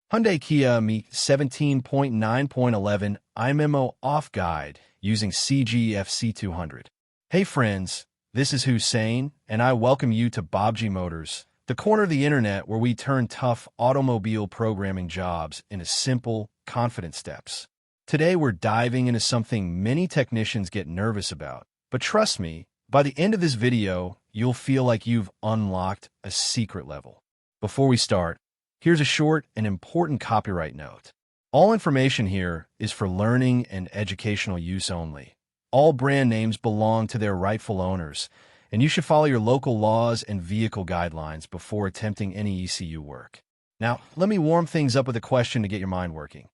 Hyundai Kia ME17.9.11 IMMO OFF Guide using CG FC200. Hey friends, this is Hussein, and I welcome you to Bobji Motors, the corner of the internet where we turn tough automobile programming jobs into simple, confident steps. Today we're diving into something many technicians get nervous about, but trust me, by the end of this video, you'll feel like you've unlocked a secret level. Before we start, here's a short and important copyright note. All information here is for learning and educational use only. All brand names belong to their rightful owners, and you should follow your local laws and vehicle guidelines before attempting any ECU work. Now, let me warm things up with a question to get your mind working.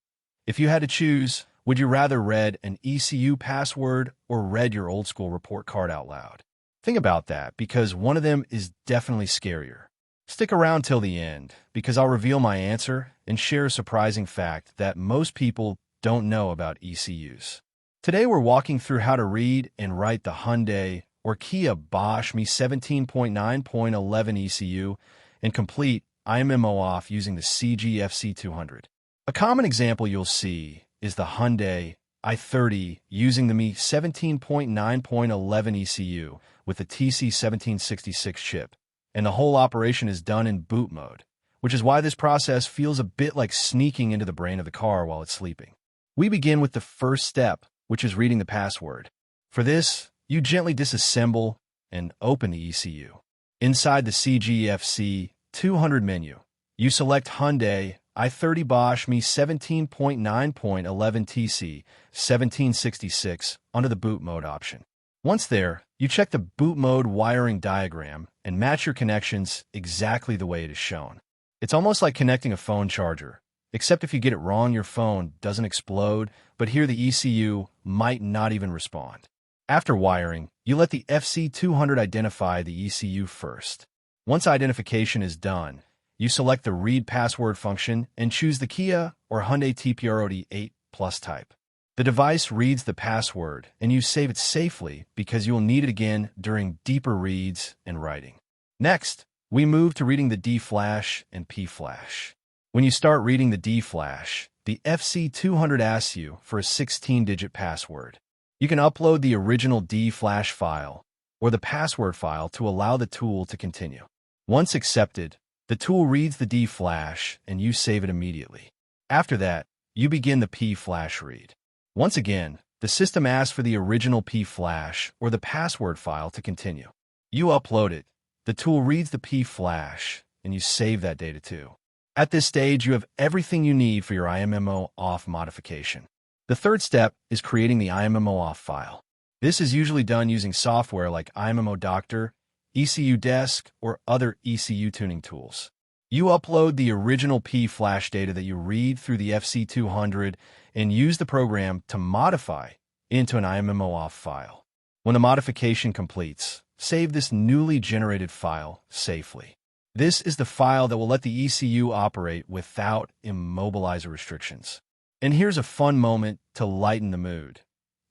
If you had to choose, would you rather read an ECU password or read your old school report card out loud? Think about that, because one of them is definitely scarier. Stick around till the end, because I'll reveal my answer and share a surprising fact that most people don't know about ECUs. Today we're walking through how to read and write the Hyundai or Kia Bosch ME17.9.11 ECU and complete IMMO OFF using the CG FC200. A common example you'll see is the Hyundai i30 using the ME17.9.11 ECU with the TC1766 chip. And the whole operation is done in boot mode, which is why this process feels a bit like sneaking into the brain of the car while it's sleeping. We begin with the first step, which is reading the password. For this, you gently disassemble and open the ECU. Inside the CG FC200 menu, you select Hyundai i30 Bosch ME17.9.11 TC1766 under the boot mode option. Once there, you check the boot mode wiring diagram and match your connections exactly the way it is shown. It's almost like connecting a phone charger, except if you get it wrong, your phone doesn't explode, but here the ECU might not even respond. After wiring, you let the FC200 identify the ECU first. Once identification is done, you select the Read Password function and choose the Kia or Hyundai TPROD8 Plus type. The device reads the password, and you save it safely because you will need it again during deeper reads and writing. Next, we move to reading the D-flash and P-flash. When you start reading the D-flash, the FC200 asks you for a 16-digit password. You can upload the original D-flash file or the password file to allow the tool to continue. Once accepted, the tool reads the D-flash and you save it immediately. After that, you begin the P-flash read. Once again, the system asks for the original P-flash or the password file to continue. You upload it, the tool reads the P-flash, and you save that data too. At this stage, you have everything you need for your IMMO OFF modification. The third step is creating the IMMO OFF file. This is usually done using software like IMMO Doctor, ECU Desk, or other ECU tuning tools. You upload the original P-flash data that you read through the FC200 and use the program to modify into an IMMO OFF file. When the modification completes, save this newly generated file safely. This is the file that will let the ECU operate without immobilizer restrictions. And here's a fun moment to lighten the mood.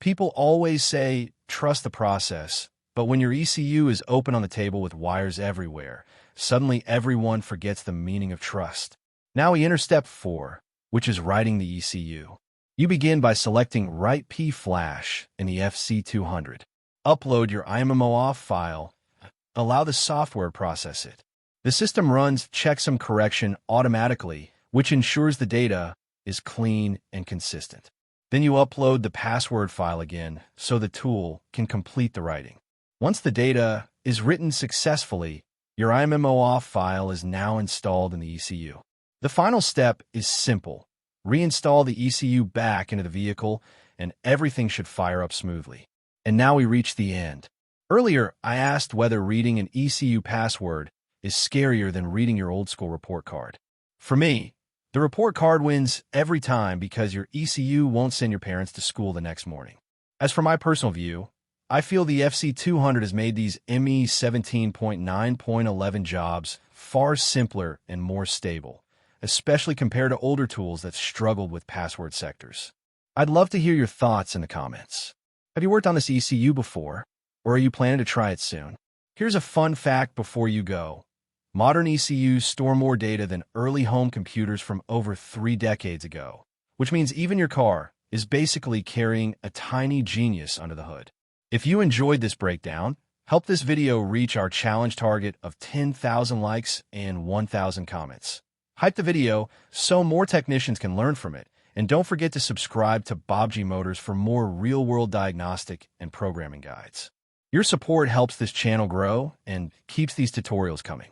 People always say, trust the process, but when your ECU is open on the table with wires everywhere, suddenly everyone forgets the meaning of trust. Now we enter step 4, which is writing the ECU. You begin by selecting Write P-flash in the FC200. Upload your IMMO OFF file. Allow the software to process it. The system runs checksum correction automatically, which ensures the data is clean and consistent. Then you upload the password file again so the tool can complete the writing. Once the data is written successfully, your IMMO OFF file is now installed in the ECU. The final step is simple. Reinstall the ECU back into the vehicle, and everything should fire up smoothly. And now we reach the end. Earlier, I asked whether reading an ECU password is scarier than reading your old-school report card. For me, the report card wins every time because your ECU won't send your parents to school the next morning. As for my personal view, I feel the FC200 has made these ME17.9.11 jobs far simpler and more stable, especially compared to older tools that struggled with password sectors. I'd love to hear your thoughts in the comments. Have you worked on this ECU before, or are you planning to try it soon? Here's a fun fact before you go. Modern ECUs store more data than early home computers from over 3 decades ago, which means even your car is basically carrying a tiny genius under the hood. If you enjoyed this breakdown, help this video reach our challenge target of 10,000 likes and 1,000 comments. Hype the video so more technicians can learn from it, and don't forget to subscribe to Bobji Motors for more real-world diagnostic and programming guides. Your support helps this channel grow and keeps these tutorials coming.